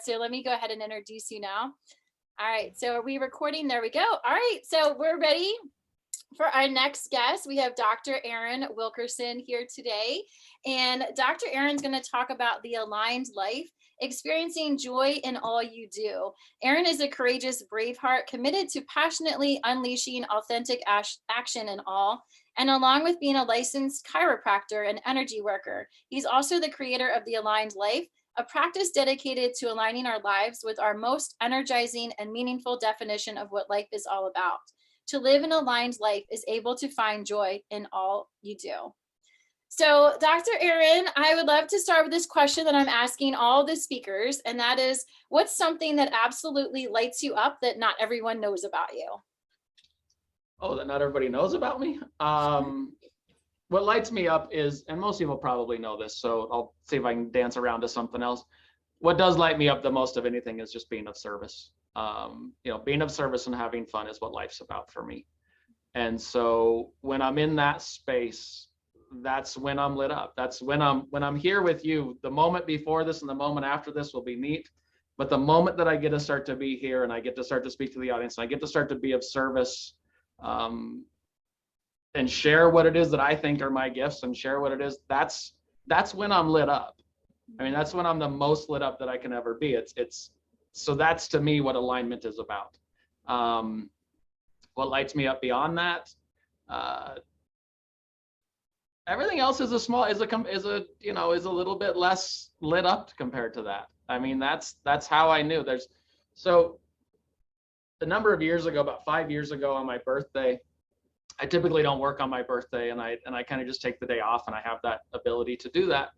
So let me go ahead and introduce you now. All right, so are we recording? There we go. All right, so we're ready for our next guest. We have Dr. Erin Wilkerson here today. And Dr. Erin's going to talk about the aligned life, experiencing joy in all you do. Erin is a courageous, brave heart committed to passionately unleashing authentic action in all. And along with being a licensed chiropractor and energy worker, he's also the creator of the Aligned Life, a practice dedicated to aligning our lives with our most energizing and meaningful definition of what life is all about. To live an aligned life is able to find joy in all you do. So, Dr. Erin, I would love to start with this question that I'm asking all the speakers, and that is, what's something that absolutely lights you up that not everyone knows about you? Oh, that not everybody knows about me? What lights me up is, and most people probably know this, so I'll see if I can dance around to something else. What does light me up the most of anything is just being of service. Being of service and having fun is what life's about for me. And so when I'm in that space, that's when I'm lit up. That's when I'm here with you. The moment before this and the moment after this will be neat. But the moment that I get to start to be here and I get to start to speak to the audience and I get to start to be of service and share what it is that I think are my gifts and share what it is, that's when I'm lit up. I mean, that's when I'm the most lit up that I can ever be. So that's to me what alignment is about. What lights me up beyond that, everything else is a little bit less lit up compared to that. I mean, that's how I knew. So a number of years ago, about 5 years ago on my birthday, I typically don't work on my birthday, and I kind of just take the day off, and I have that ability to do that.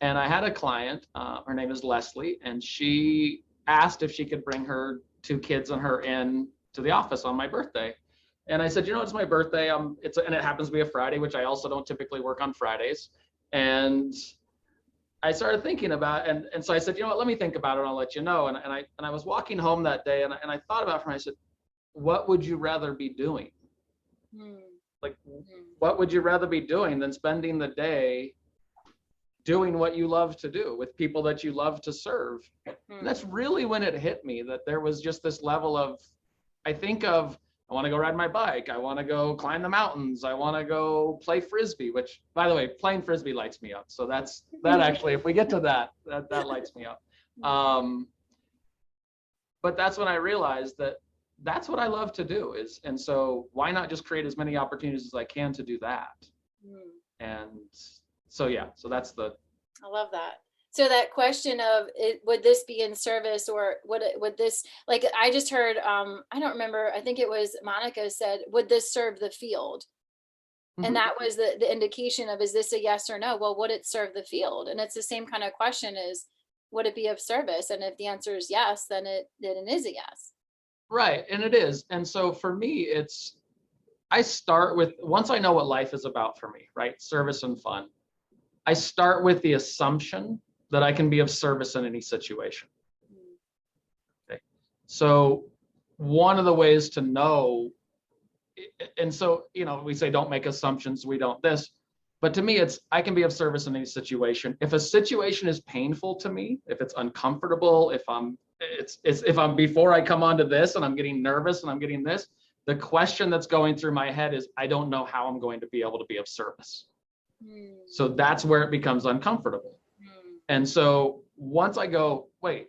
And I had a client, her name is Leslie, and she asked if she could bring her 2 kids and her in to the office on my birthday. And I said, it's my birthday. And it happens to be a Friday, which I also don't typically work on Fridays. And I started thinking about it. And so I said, let me think about it. I'll let you know. And I was walking home that day and I thought about her and I said, what would you rather be doing? What would you rather be doing than spending the day doing what you love to do with people that you love to serve? And that's really when it hit me that there was just this level of, I want to go ride my bike. I want to go climb the mountains. I want to go play Frisbee, which, by the way, playing Frisbee lights me up. So that actually, if we get to that lights me up. But that's when I realized that that's what I love to do and so why not just create as many opportunities as I can to do that? And so, yeah, so I love that. So that question of would this be in service or would this, like I just heard, I don't remember, I think it was Monica said, would this serve the field? And that was the indication of, is this a yes or no? Well, would it serve the field? And it's the same kind of question is, would it be of service? And if the answer is yes, then it is a yes. Right, and it is. And so for me, I start with, once I know what life is about for me, right? Service and fun. I start with the assumption that I can be of service in any situation. Okay. So one of the ways to know, and so, we say don't make assumptions, we don't this, but to me, I can be of service in any situation. If a situation is painful to me, if it's uncomfortable, if I'm before I come onto this and I'm getting nervous and I'm getting this, the question that's going through my head is, I don't know how I'm going to be able to be of service. So that's where it becomes uncomfortable. And so once I go, wait,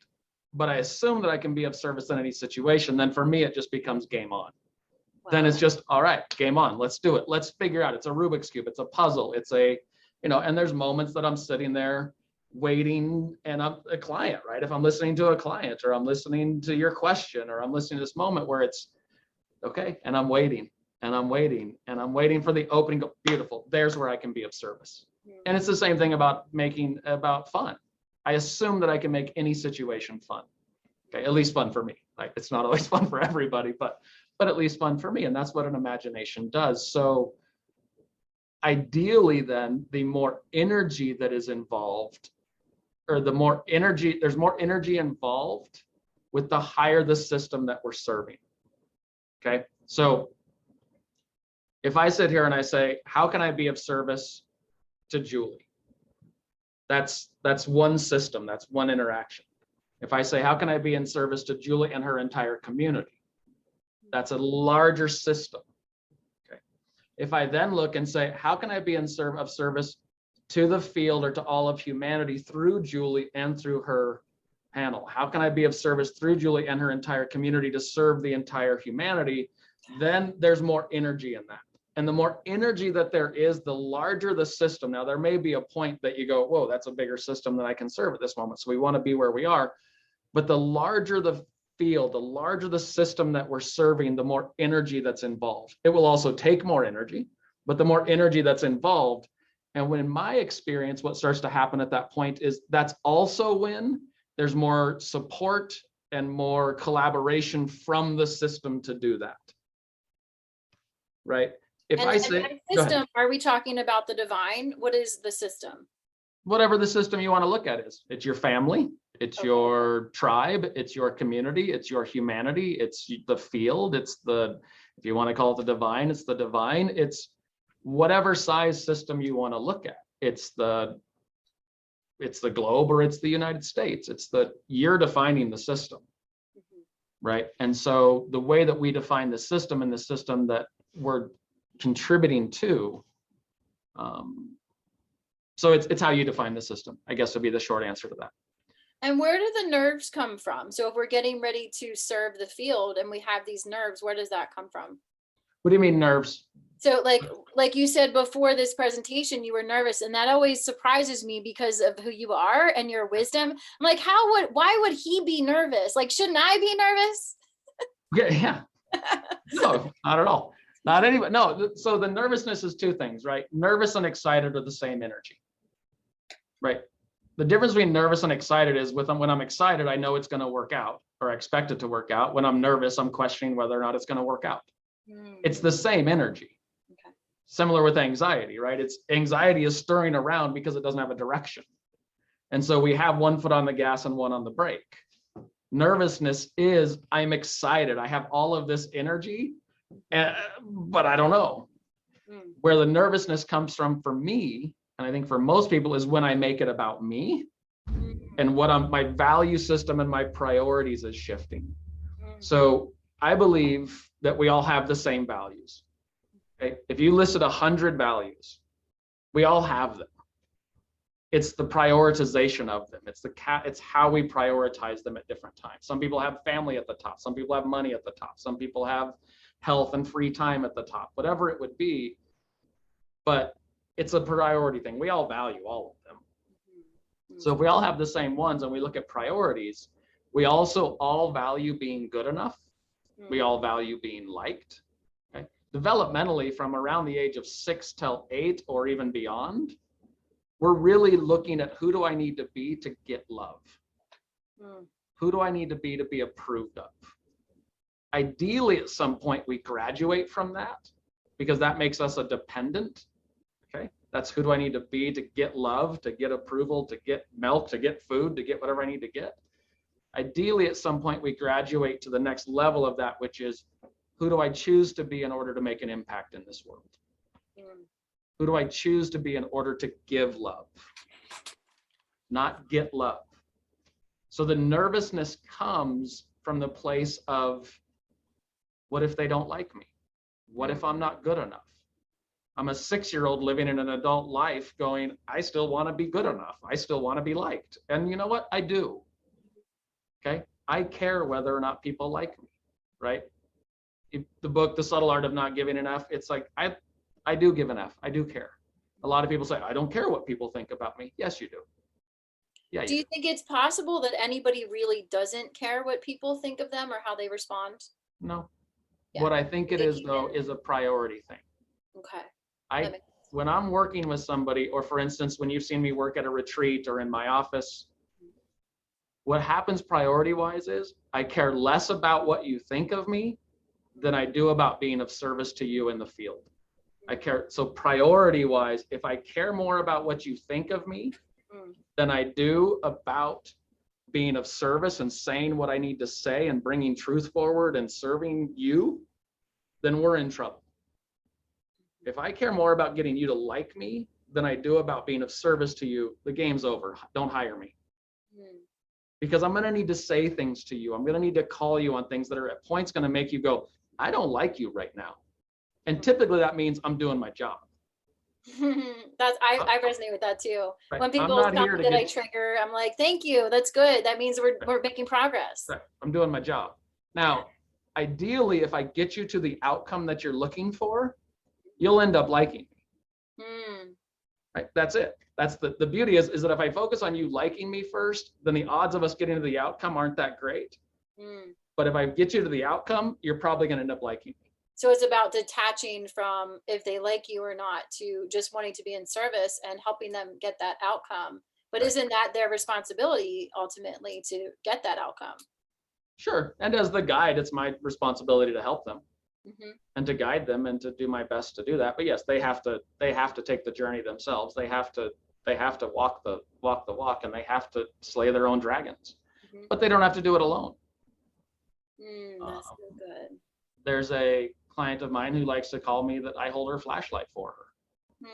but I assume that I can be of service in any situation, then for me, it just becomes game on. Wow. Then it's just, all right, game on, let's do it. Let's figure out, it's a Rubik's Cube, it's a puzzle, and there's moments that I'm sitting there waiting and I'm a client, right? If I'm listening to a client or I'm listening to your question or I'm listening to this moment where it's, okay, and I'm waiting and I'm waiting and I'm waiting for the opening, beautiful, there's where I can be of service. And it's the same thing about fun. I assume that I can make any situation fun. Okay, at least fun for me. Like it's not always fun for everybody, but at least fun for me. And that's what an imagination does. So ideally then the more energy that is involved, or there's more energy involved with the higher the system that we're serving. Okay, so if I sit here and I say, how can I be of service to Julie? That's one system, that's one interaction. If I say, how can I be in service to Julie and her entire community? That's a larger system. Okay. If I then look and say, how can I be of service to the field or to all of humanity through Julie and through her panel? How can I be of service through Julie and her entire community to serve the entire humanity? Then there's more energy in that. And the more energy that there is, the larger the system. Now, there may be a point that you go, whoa, that's a bigger system than I can serve at this moment. So we want to be where we are. But the larger the field, the larger the system that we're serving, the more energy that's involved. It will also take more energy, but the more energy that's involved. And when in my experience, what starts to happen at that point is that's also when there's more support and more collaboration from the system to do that. Right? If I say, system, are we talking about the divine? What is the system? Whatever the system you want to look at is. It's your family, it's your tribe, it's your community, it's your humanity, it's the field, it's the, if you want to call it the divine, it's the divine, it's whatever size system you want to look at. It's the globe or it's the United States. You're defining the system, right? And so the way that we define the system and the system that we're contributing to, so it's how you define the system, I guess would be the short answer to that. And where do the nerves come from? So if we're getting ready to serve the field and we have these nerves, where does that come from? What do you mean nerves? So like you said before this presentation, you were nervous, and that always surprises me because of who you are and your wisdom. I'm like, why would he be nervous? Like, shouldn't I be nervous? Yeah. No, not at all. Not anybody. No. So the nervousness is two things, right? Nervous and excited are the same energy, right? The difference between nervous and excited is when I'm excited, I know it's going to work out, or I expect it to work out. When I'm nervous, I'm questioning whether or not it's going to work out. It's the same energy. Okay. Similar with anxiety, right? Anxiety is stirring around because it doesn't have a direction. And so we have one foot on the gas and one on the brake. Nervousness is, I'm excited. I have all of this energy, but I don't know. Where the nervousness comes from for me, and I think for most people, is when I make it about me and what my value system and my priorities is shifting. So I believe that we all have the same values. Okay? If you listed 100 values, we all have them. It's the prioritization of them. It's how we prioritize them at different times. Some people have family at the top. Some people have money at the top. Some people have health and free time at the top, whatever it would be. But it's a priority thing. We all value all of them. So if we all have the same ones and we look at priorities, we also all value being good enough. We all value being liked. Okay? Developmentally, from around the age of 6 till 8 or even beyond, we're really looking at who do I need to be to get love? Who do I need to be approved of? Ideally, at some point, we graduate from that because that makes us a dependent. Okay, that's who do I need to be to get love, to get approval, to get milk, to get food, to get whatever I need to get. Ideally, at some point, we graduate to the next level of that, which is who do I choose to be in order to make an impact in this world? Who do I choose to be in order to give love, not get love? So the nervousness comes from the place of, what if they don't like me? What if I'm not good enough? I'm a 6-year-old living in an adult life going, I still want to be good enough. I still want to be liked. And you know what? I do. Okay. I care whether or not people like me, right? The book, The Subtle Art of Not Giving Enough, it's like, I do give enough. I do care. A lot of people say, I don't care what people think about me. Yes, you do. Yeah. Do you think it's possible that anybody really doesn't care what people think of them or how they respond? No. Yeah. What I think it is, though, is a priority thing. Okay. When I'm working with somebody, or for instance, when you've seen me work at a retreat or in my office, what happens priority-wise is I care less about what you think of me than I do about being of service to you in the field. I care. So priority-wise, if I care more about what you think of me than I do about being of service and saying what I need to say and bringing truth forward and serving you, then we're in trouble. If I care more about getting you to like me than I do about being of service to you, the game's over. Don't hire me. because I'm going to need to say things to you. I'm going to need to call you on things that are at points going to make you go, I don't like you right now. And typically that means I'm doing my job. I resonate with that too. Right. When people tell me that I trigger, I'm like, thank you. That's good. That means we're making progress. Right. I'm doing my job. Now, ideally, if I get you to the outcome that you're looking for, you'll end up liking me. Right. That's it. That's the beauty is that if I focus on you liking me first, then the odds of us getting to the outcome aren't that great. But if I get you to the outcome, you're probably going to end up liking me. So it's about detaching from if they like you or not to just wanting to be in service and helping them get that outcome. But isn't that their responsibility ultimately to get that outcome? Sure. And as the guide, it's my responsibility to help them and to guide them and to do my best to do that. But yes, they have to take the journey themselves. They have to walk the walk, and they have to slay their own dragons. But they don't have to do it alone. That's so good. There's a client of mine who likes to call me that I hold her flashlight for her.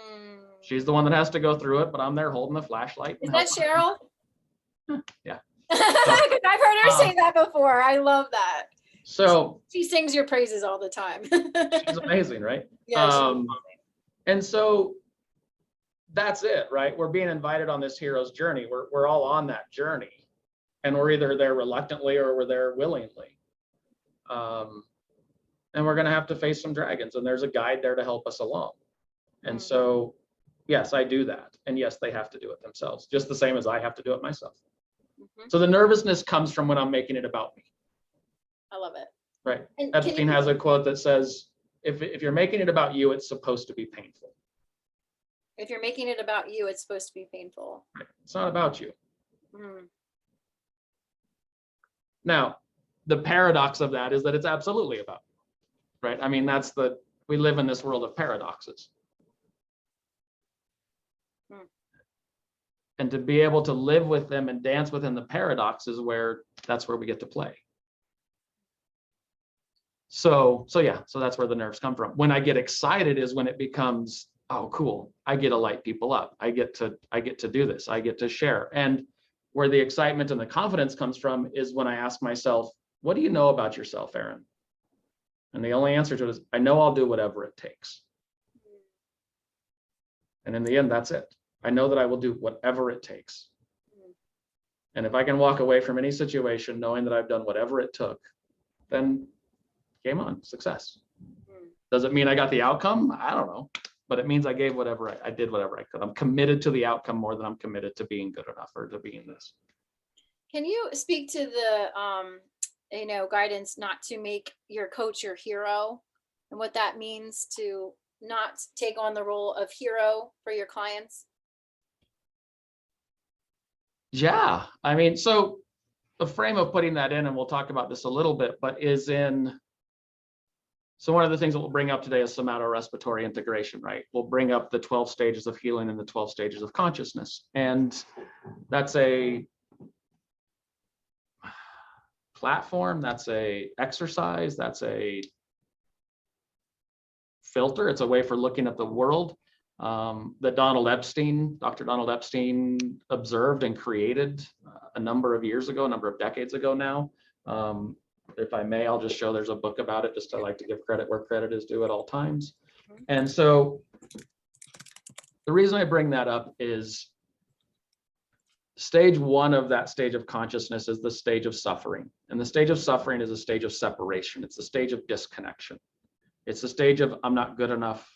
She's the one that has to go through it, but I'm there holding the flashlight. Is that Cheryl? Yeah. I've heard her say that before. I love that. So she sings your praises all the time. She's amazing, right? Yeah. And so that's it, right? We're being invited on this hero's journey. We're all on that journey, and we're either there reluctantly or we're there willingly. And we're going to have to face some dragons, and there's a guide there to help us along. And so, yes, I do that. And yes, they have to do it themselves, just the same as I have to do it myself. So the nervousness comes from when I'm making it about me. I love it. Right. And Epstein has a quote that says, if you're making it about you, it's supposed to be painful. If you're making it about you, it's supposed to be painful. Right. It's not about you. Now, the paradox of that is that it's absolutely about you. Right. I mean, we live in this world of paradoxes. And to be able to live with them and dance within the paradoxes that's where we get to play. So that's where the nerves come from. When I get excited is when it becomes, oh, cool. I get to light people up. I get to do this. I get to share. And where the excitement and the confidence comes from is when I ask myself, what do you know about yourself, Aaron? And the only answer to it is, I know I'll do whatever it takes. And in the end, that's it. I know that I will do whatever it takes. And if I can walk away from any situation knowing that I've done whatever it took, then game on, success. Does it mean I got the outcome? I don't know. But it means I did whatever I could. I'm committed to the outcome more than I'm committed to being good enough or to being this. Can you speak to the guidance not to make your coach your hero, and what that means to not take on the role of hero for your clients? Yeah, I mean, so the frame of putting that in, and we'll talk about this a little bit, but so one of the things that we'll bring up today is somato-respiratory integration, right? We'll bring up the 12 stages of healing and the 12 stages of consciousness. And that's a platform, that's a exercise, that's a filter. It's a way for looking at the world that Dr. Donald Epstein observed and created a number of years ago, a number of decades ago now. If I may, I'll just show there's a book about it, just I like to give credit where credit is due at all times. And so the reason I bring that up is stage one of that stage of consciousness is the stage of suffering. And the stage of suffering is a stage of separation. It's the stage of disconnection. It's the stage of I'm not good enough,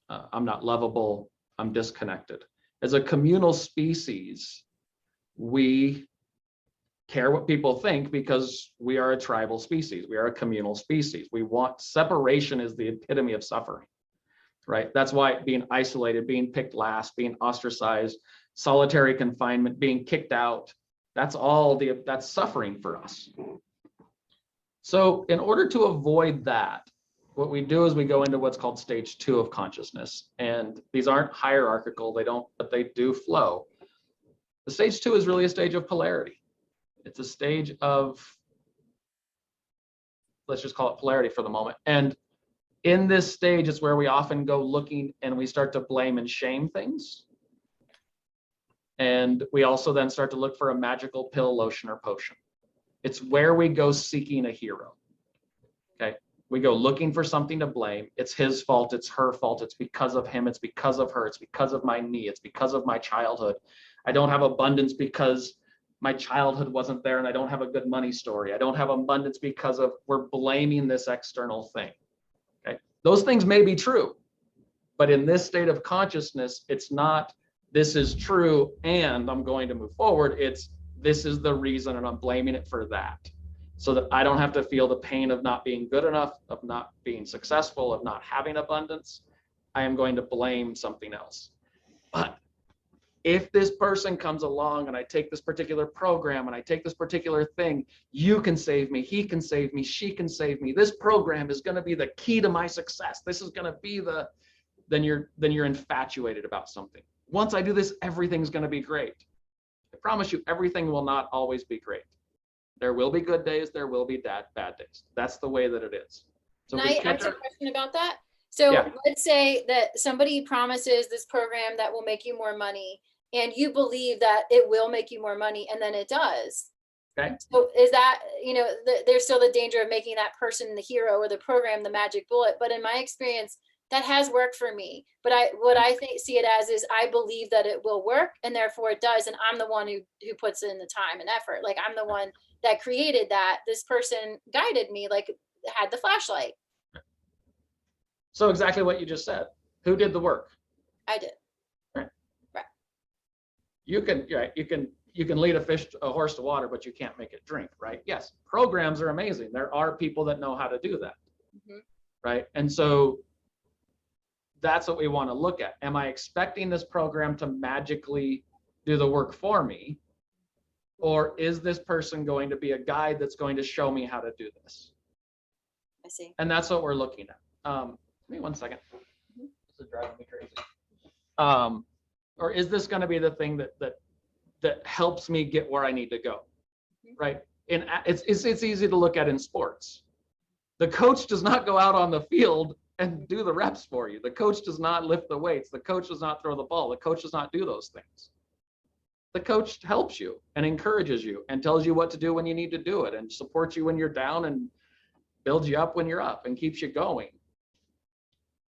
I'm not lovable, I'm disconnected. As a communal species, we care what people think because we are a tribal species. We are a communal species. We want separation is the epitome of suffering, right? That's why being isolated, being picked last, being ostracized, solitary confinement, being kicked out, that's suffering for us. So in order to avoid that, what we do is we go into what's called stage 2 of consciousness. And these aren't hierarchical, but they do flow. The stage 2 is really a stage of polarity. It's a stage of, let's just call it polarity for the moment. And in this stage, it's where we often go looking and we start to blame and shame things. And we also then start to look for a magical pill, lotion, or potion. It's where we go seeking a hero. Okay. We go looking for something to blame. It's his fault. It's her fault. It's because of him. It's because of her. It's because of my knee. It's because of my childhood. I don't have abundance because my childhood wasn't there and I don't have a good money story. I don't have abundance because of, we're blaming this external thing. Okay. Those things may be true, but in this state of consciousness, it's not, this is true and I'm going to move forward. It's, this is the reason and I'm blaming it for that. So that I don't have to feel the pain of not being good enough, of not being successful, of not having abundance. I am going to blame something else. But if this person comes along and I take this particular program and I take this particular thing, you can save me, he can save me, she can save me. This program is going to be the key to my success. This is going to be the, then you're infatuated about something. Once I do this, everything's going to be great. I promise you, everything will not always be great. There will be good days, there will be bad days. That's the way that it is. So can I ask a question about that? So yeah. Let's say that somebody promises this program that will make you more money and you believe that it will make you more money and then it does. Okay. So is that, you know, there's still the danger of making that person the hero or the program the magic bullet. But in my experience, that has worked for me. But what I see it as is I believe that it will work and therefore it does. And I'm the one who puts in the time and effort. Like I'm the one that created that. This person guided me, like had the flashlight. So exactly what you just said. Who did the work? I did. Right. Right. You can lead a horse to water, but you can't make it drink, right? Yes. Programs are amazing. There are people that know how to do that. Mm-hmm. Right. And so that's what we want to look at. Am I expecting this program to magically do the work for me? Or is this person going to be a guide that's going to show me how to do this? I see. And that's what we're looking at. Give me 1 second. Mm-hmm. This is driving me crazy. Or is this going to be the thing that helps me get where I need to go? Mm-hmm. Right? And it's easy to look at in sports. The coach does not go out on the field and do the reps for you. The coach does not lift the weights. The coach does not throw the ball. The coach does not do those things. The coach helps you and encourages you and tells you what to do when you need to do it and supports you when you're down and builds you up when you're up and keeps you going.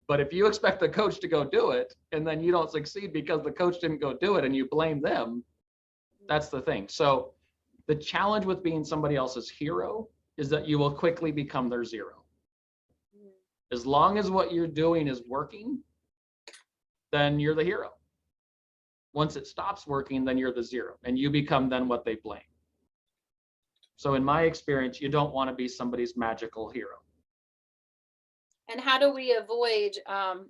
But if you expect the coach to go do it and then you don't succeed because the coach didn't go do it and you blame them, that's the thing. So the challenge with being somebody else's hero is that you will quickly become their zero. As long as what you're doing is working, then you're the hero. Once it stops working, then you're the zero and you become then what they blame. So in my experience, you don't want to be somebody's magical hero. And how do we avoid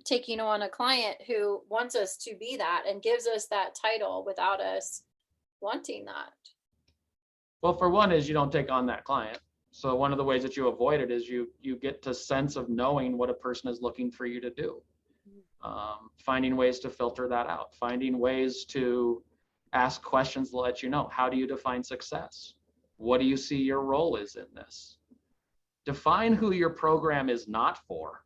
taking on a client who wants us to be that and gives us that title without us wanting that? Well, for one is you don't take on that client. So one of the ways that you avoid it is you get to sense of knowing what a person is looking for you to do. Finding ways to filter that out, finding ways to ask questions to let you know, how do you define success? What do you see your role is in this? Define who your program is not for.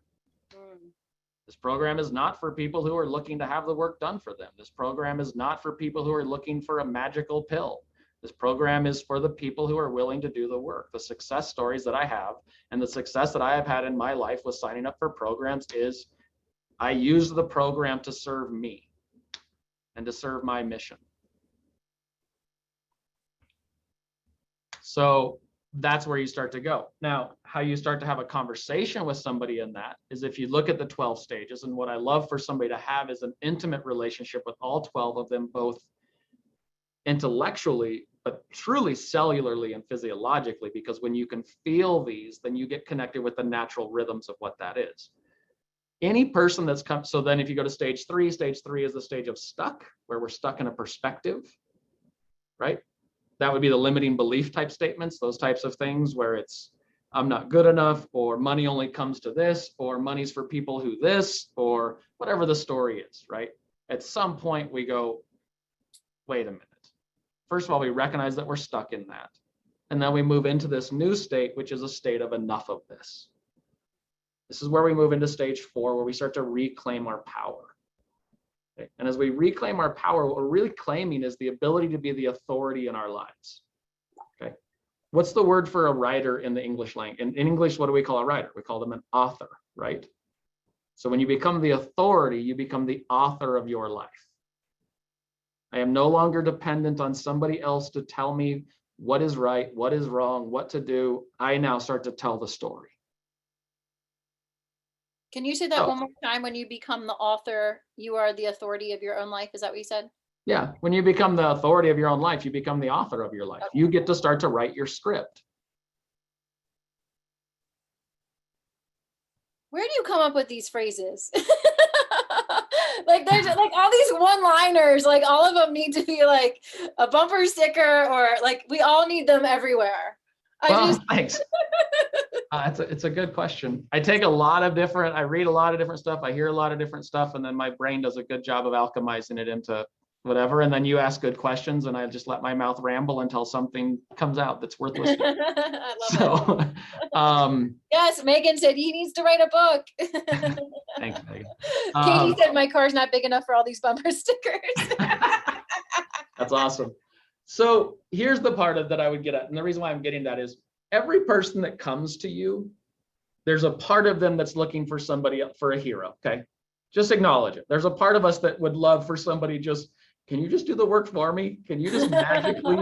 This program is not for people who are looking to have the work done for them. This program is not for people who are looking for a magical pill. This program is for the people who are willing to do the work. The success stories that I have and the success that I have had in my life with signing up for programs is I use the program to serve me and to serve my mission. So that's where you start to go. Now, how you start to have a conversation with somebody in that is if you look at the 12 stages, and what I love for somebody to have is an intimate relationship with all 12 of them, both intellectually, but truly cellularly and physiologically, because when you can feel these, then you get connected with the natural rhythms of what that is. Any person that's come, so then if you go to stage three is the stage of stuck, where we're stuck in a perspective, right? That would be the limiting belief type statements, those types of things where it's, I'm not good enough, or money only comes to this, or money's for people who this, or whatever the story is, right? At some point we go, wait a minute. First of all, we recognize that we're stuck in that. And then we move into this new state, which is a state of enough of this. This is where we move into stage 4, where we start to reclaim our power. Okay? And as we reclaim our power, what we're really claiming is the ability to be the authority in our lives. Okay. What's the word for a writer in the English language? In English, what do we call a writer? We call them an author, right? So when you become the authority, you become the author of your life. I am no longer dependent on somebody else to tell me what is right, what is wrong, what to do. I now start to tell the story. Can you say that one more time? When you become the author, you are the authority of your own life. Is that what you said? Yeah. When you become the authority of your own life, you become the author of your life. Okay. You get to start to write your script. Where do you come up with these phrases? Like there's like all these one-liners, like all of them need to be like a bumper sticker, or like we all need them everywhere. Thanks. It's a good question. I read a lot of different stuff. I hear a lot of different stuff, and then my brain does a good job of alchemizing it into whatever. And then you ask good questions, and I just let my mouth ramble until something comes out that's worth listening. I love it. Yes, Megan said he needs to write a book. Thanks, Megan. Katie said my car's not big enough for all these bumper stickers. That's awesome. So here's the part of that I would get at. And the reason why I'm getting that is every person that comes to you, there's a part of them that's looking for somebody, for a hero. Okay. Just acknowledge it. There's a part of us that would love for somebody can you just do the work for me? Can you just magically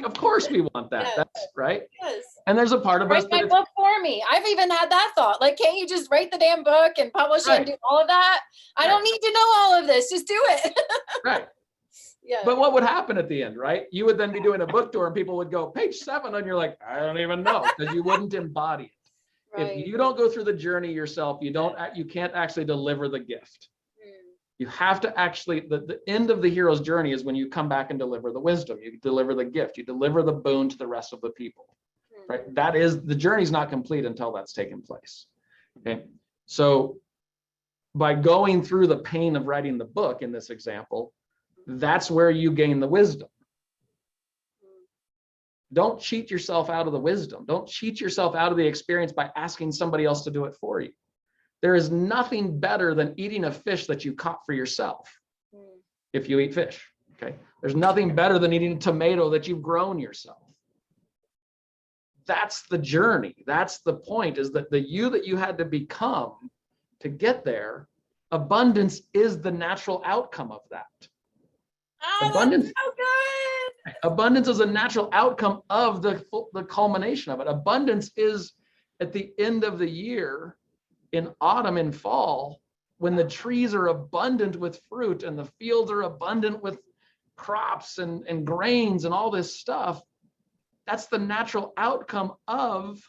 of course we want that. Yes. That's right. Yes. And there's a part of us write my book for me. I've even had that thought. Like, can't you just write the damn book and publish it and do all of that? I don't need to know all of this. Just do it. Right. Yeah. But what would happen at the end, right? You would then be doing a book tour and people would go, page 7, and you're like, I don't even know, because you wouldn't embody it. Right. If you don't go through the journey yourself, you can't actually deliver the gift. You have to actually, the end of the hero's journey is when you come back and deliver the wisdom, you deliver the gift, you deliver the boon to the rest of the people, right? That is, the journey's not complete until that's taken place, okay? So by going through the pain of writing the book in this example, that's where you gain the wisdom. Don't cheat yourself out of the wisdom. Don't cheat yourself out of the experience by asking somebody else to do it for you. There is nothing better than eating a fish that you caught for yourself. If you eat fish, okay? There's nothing better than eating a tomato that you've grown yourself. That's the journey. That's the point, is that the you that you had to become to get there, abundance is the natural outcome of that. Oh, abundance, that's so good. Abundance is a natural outcome of the culmination of it. Abundance is at the end of the year, in autumn and fall, when the trees are abundant with fruit and the fields are abundant with crops and grains and all this stuff. That's the natural outcome of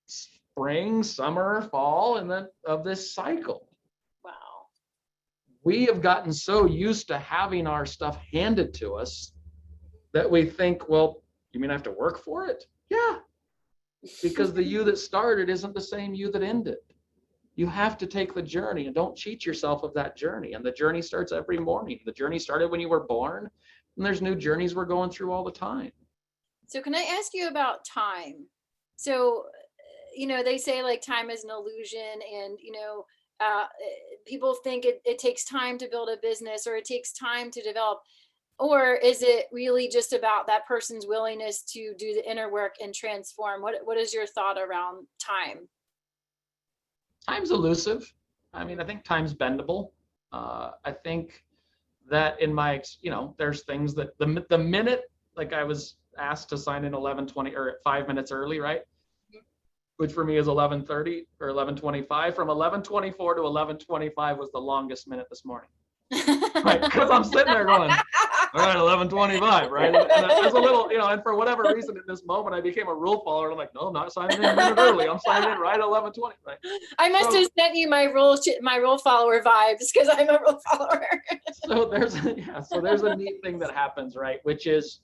spring, summer, fall, and then of this cycle. Wow. We have gotten so used to having our stuff handed to us that we think, well, you mean I have to work for it? Yeah. Because the you that started isn't the same you that ended. You have to take the journey, and don't cheat yourself of that journey. And the journey starts every morning. The journey started when you were born, and there's new journeys we're going through all the time. So can I ask you about time? So, they say like time is an illusion, and, people think it takes time to build a business, or it takes time to develop. Or is it really just about that person's willingness to do the inner work and transform? What is your thought around time? Time's elusive. I mean, I think time's bendable. I think that in my, there's things that the minute, like I was asked to sign in 11:20 or 5 minutes early, right? Which for me is 11:30 or 11:25. From 11:24 to 11:25 was the longest minute this morning. Right, because I'm sitting there going, all right, 11:25, right? And there's a little, and for whatever reason in this moment, I became a rule follower. I'm like, no, I'm not signing in a minute early. I'm signing in right at 11:20, right? I must have sent you my rule follower vibes, because I'm a rule follower. So there's a neat thing that happens, right? Which is,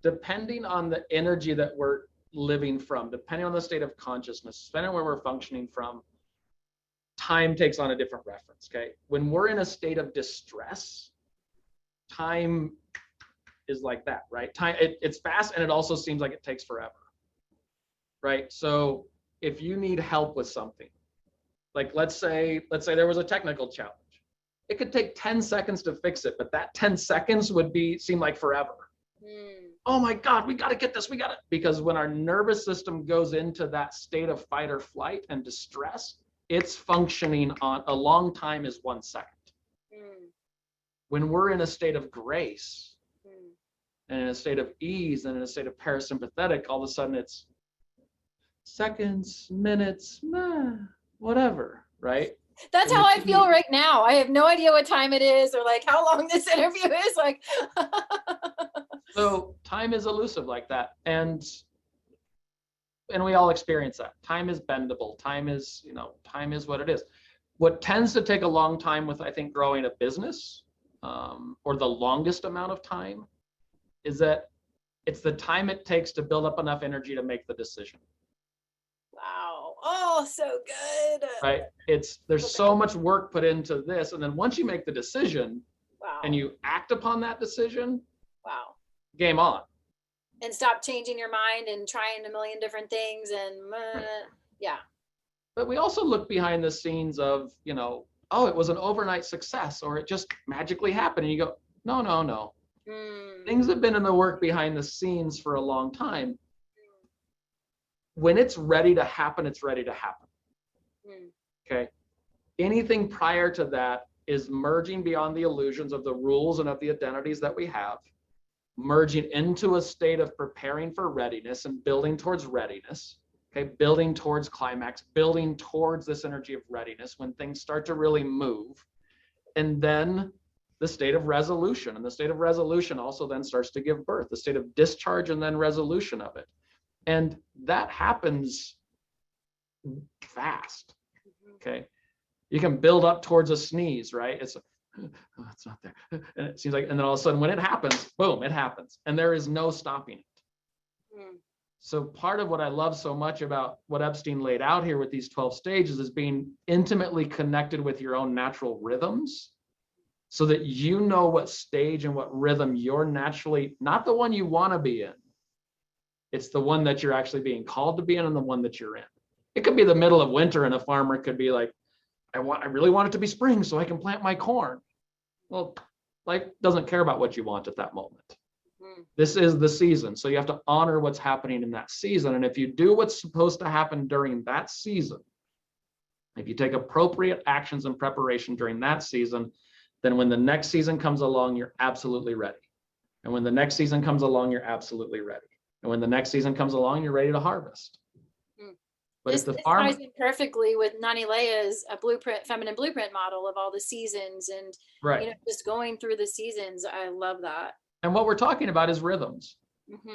depending on the energy that we're living from, depending on the state of consciousness, depending on where we're functioning from, time takes on a different reference, okay? When we're in a state of distress, time is like that, right? Time, it's fast, and it also seems like it takes forever, right? So if you need help with something, like let's say there was a technical challenge, it could take 10 seconds to fix it, but that 10 seconds would seem like forever. Oh my God, we got to get this. Because when our nervous system goes into that state of fight or flight and distress, it's functioning on a long time is 1 second. When we're in a state of grace and in a state of ease and in a state of parasympathetic, all of a sudden it's seconds, minutes, whatever, right? That's how I feel right now. I have no idea what time it is or like how long this interview is. Like, so time is elusive like that, and we all experience that. Time is bendable. Time is what it is. What tends to take a long time with, I think, growing a business, or the longest amount of time, is that it's the time it takes to build up enough energy to make the decision. Wow. Oh, so good. Right? There's so much work put into this, and then once you make the decision, wow, and you act upon that decision, wow, game on. And stop changing your mind and trying a million different things and yeah. But we also look behind the scenes of, oh, it was an overnight success, or it just magically happened, and you go, no. Things have been in the work behind the scenes for a long time. When it's ready to happen, it's ready to happen. Okay. Anything prior to that is merging beyond the illusions of the rules and of the identities that we have, merging into a state of preparing for readiness and building towards readiness. Okay, building towards climax, building towards this energy of readiness when things start to really move. And then the state of resolution. And the state of resolution also then starts to give birth, the state of discharge and then resolution of it. And that happens fast. Okay. You can build up towards a sneeze, right? It's not there. And it seems like, and then all of a sudden when it happens, boom, it happens. And there is no stopping it. So part of what I love so much about what Epstein laid out here with these 12 stages is being intimately connected with your own natural rhythms, so that you know what stage and what rhythm you're naturally, not the one you want to be in. It's the one that you're actually being called to be in and the one that you're in. It could be the middle of winter and a farmer could be like, I really want it to be spring so I can plant my corn. Well, life doesn't care about what you want at that moment. This is the season. So you have to honor what's happening in that season. And if you do what's supposed to happen during that season, if you take appropriate actions and preparation during that season, then when the next season comes along, you're absolutely ready. And when the next season comes along, you're absolutely ready. And when the next season comes along, you're ready to harvest. But this ties in perfectly with Nani Leia's feminine blueprint model of all the seasons and just going through the seasons. I love that. And what we're talking about is rhythms.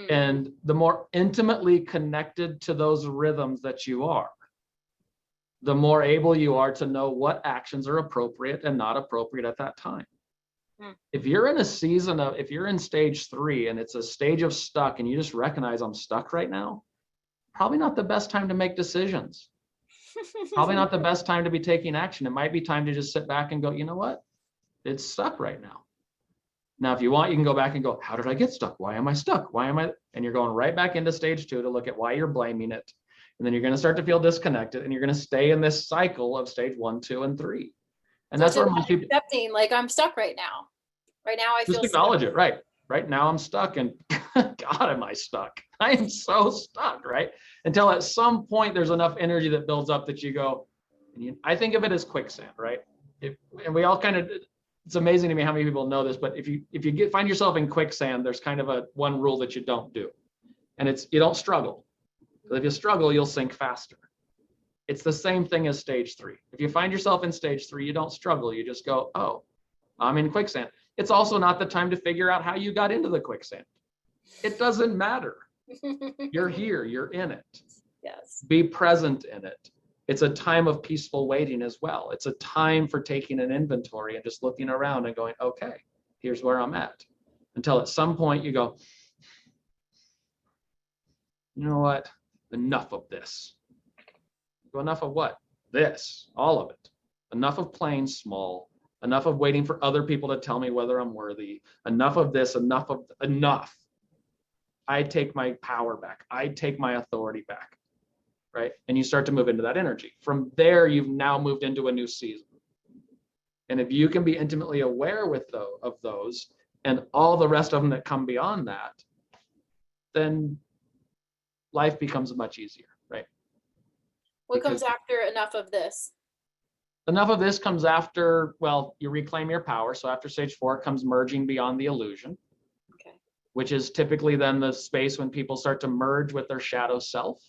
And the more intimately connected to those rhythms that you are, the more able you are to know what actions are appropriate and not appropriate at that time. If you're in a season of, if you're in stage 3 and it's a stage of stuck and you just recognize I'm stuck right now, probably not the best time to make decisions. Probably not the best time to be taking action. It might be time to just sit back and go, you know what? It's stuck right now. Now, if you want, you can go back and go, how did I get stuck? Why am I stuck? Why am I? And you're going right back into stage 2 to look at why you're blaming it. And then you're going to start to feel disconnected and you're going to stay in this cycle of stage 1, 2, and 3. And so that's where most people accepting, like, I'm stuck right now. Right now I feel just acknowledge it. Right now I'm stuck, and God, am I stuck? I am so stuck, right? Until at some point there's enough energy that builds up that you go, I think of it as quicksand, right? And we all kind of, it's amazing to me how many people know this, but if you find yourself in quicksand, there's kind of one rule that you don't do. And it's, you don't struggle. Because if you struggle, you'll sink faster. It's the same thing as stage 3. If you find yourself in stage 3, you don't struggle. You just go, oh, I'm in quicksand. It's also not the time to figure out how you got into the quicksand. It doesn't matter. You're here, you're in it. Yes. Be present in it. It's a time of peaceful waiting as well. It's a time for taking an inventory and just looking around and going, okay, here's where I'm at. Until at some point you go, you know what? Enough of this. Go, enough of what? This, all of it. Enough of playing small. Enough of waiting for other people to tell me whether I'm worthy. Enough of this, enough. I take my power back. I take my authority back, right? And you start to move into that energy. From there, you've now moved into a new season. And if you can be intimately aware of those and all the rest of them that come beyond that, then life becomes much easier, right? What Because comes after enough of this? enough of this comes after, well, you reclaim your power. So after stage 4 comes merging beyond the illusion, Okay. which is typically then the space when people start to merge with their shadow self.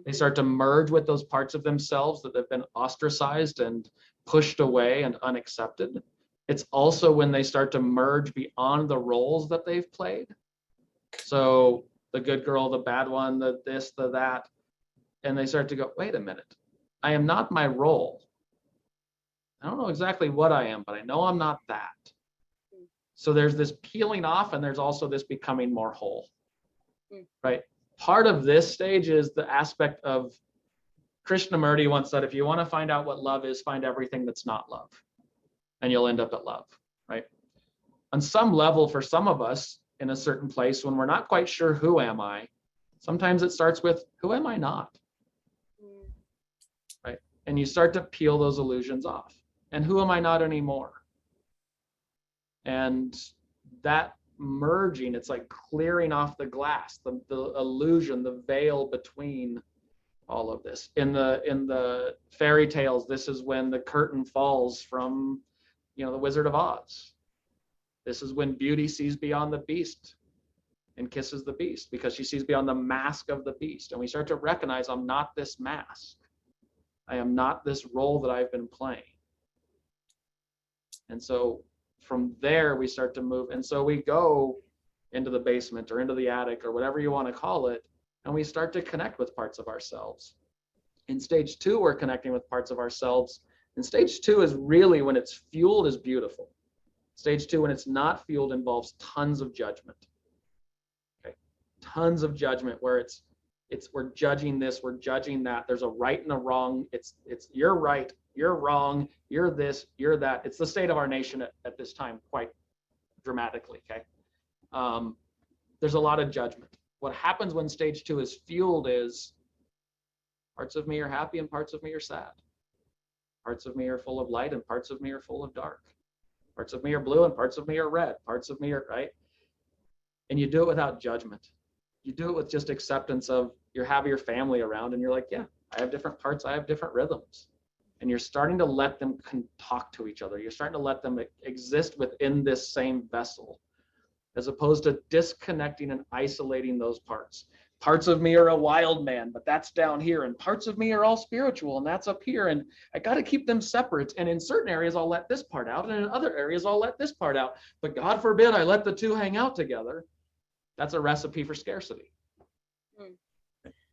They start to merge with those parts of themselves that have been ostracized and pushed away and unaccepted. It's also when they start to merge beyond the roles that they've played. So the good girl, the bad one, the this, the that, and they start to go, wait a minute, I am not my role. I don't know exactly what I am, but I know I'm not that. So there's this peeling off, and there's also this becoming more whole, right? Part of this stage is the aspect of Krishnamurti once said, if you want to find out what love is, find everything that's not love, and you'll end up at love, right? On some level, for some of us in a certain place, when we're not quite sure who am I, sometimes it starts with who am I not, right? And you start to peel those illusions off. And who am I not anymore? And that merging, it's like clearing off the glass, the illusion, the veil between all of this. In the fairy tales, this is when the curtain falls from, the Wizard of Oz. This is when Beauty sees beyond the beast and kisses the beast, because she sees beyond the mask of the beast. And we start to recognize, I'm not this mask. I am not this role that I've been playing. And so from there, we start to move. And so we go into the basement or into the attic or whatever you want to call it, and we start to connect with parts of ourselves. In stage 2, we're connecting with parts of ourselves. And stage 2 is really when it's fueled is beautiful. Stage 2, when it's not fueled, involves tons of judgment. Okay, tons of judgment where it's we're judging this, we're judging that. There's a right and a wrong. It's you're right, you're wrong, you're this, you're that. It's the state of our nation at this time, quite dramatically. Okay, there's a lot of judgment. What happens when stage 2 is fueled is parts of me are happy and parts of me are sad. Parts of me are full of light and parts of me are full of dark. Parts of me are blue and parts of me are red. Parts of me are, right? And you do it without judgment. You do it with just acceptance of you have your family around and you're like, yeah, I have different parts, I have different rhythms. And you're starting to let them talk to each other. You're starting to let them exist within this same vessel, as opposed to disconnecting and isolating those parts. Parts of me are a wild man, but that's down here. And parts of me are all spiritual, and that's up here. And I got to keep them separate. And in certain areas, I'll let this part out. And in other areas, I'll let this part out. But God forbid I let the two hang out together. That's a recipe for scarcity.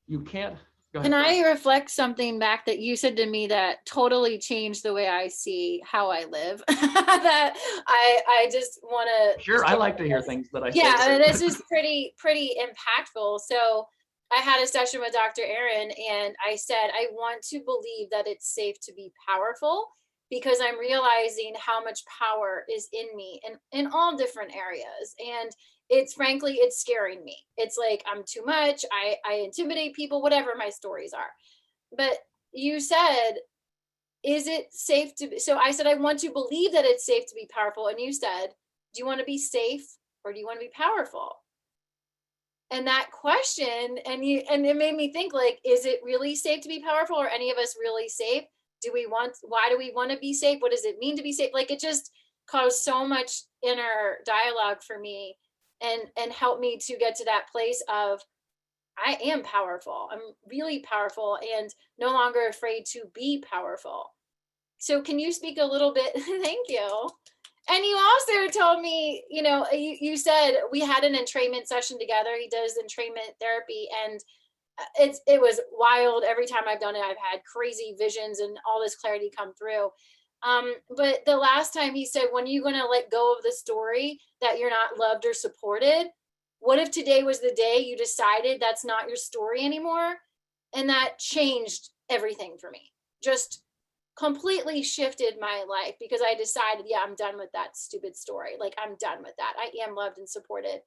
You can't. Go ahead. Can I reflect something back that you said to me that totally changed the way I see how I live? That I just want to. Sure, I like to hear things that I say. Yeah, and this is pretty impactful. So I had a session with Dr. Aaron, and I said, I want to believe that it's safe to be powerful, because I'm realizing how much power is in me in all different areas. And it's frankly, it's scaring me. It's like, I'm too much. I intimidate people, whatever my stories are. But you said, is it safe to be? So I said, I want to believe that it's safe to be powerful. And you said, do you want to be safe or do you want to be powerful? And that question, and it made me think, like, is it really safe to be powerful? Or any of us really safe? Why do we want to be safe? What does it mean to be safe? Like, it just caused so much inner dialogue for me and helped me to get to that place of, I am powerful. I'm really powerful and no longer afraid to be powerful. So can you speak a little bit? Thank you. And you also told me, you said we had an entrainment session together. He does entrainment therapy, and it was wild. Every time I've done it, I've had crazy visions and all this clarity come through. But the last time he said, when are you going to let go of the story that you're not loved or supported? What if today was the day you decided that's not your story anymore? And that changed everything for me. Just completely shifted my life, because I decided, yeah, I'm done with that stupid story. Like, I'm done with that. I am loved and supported.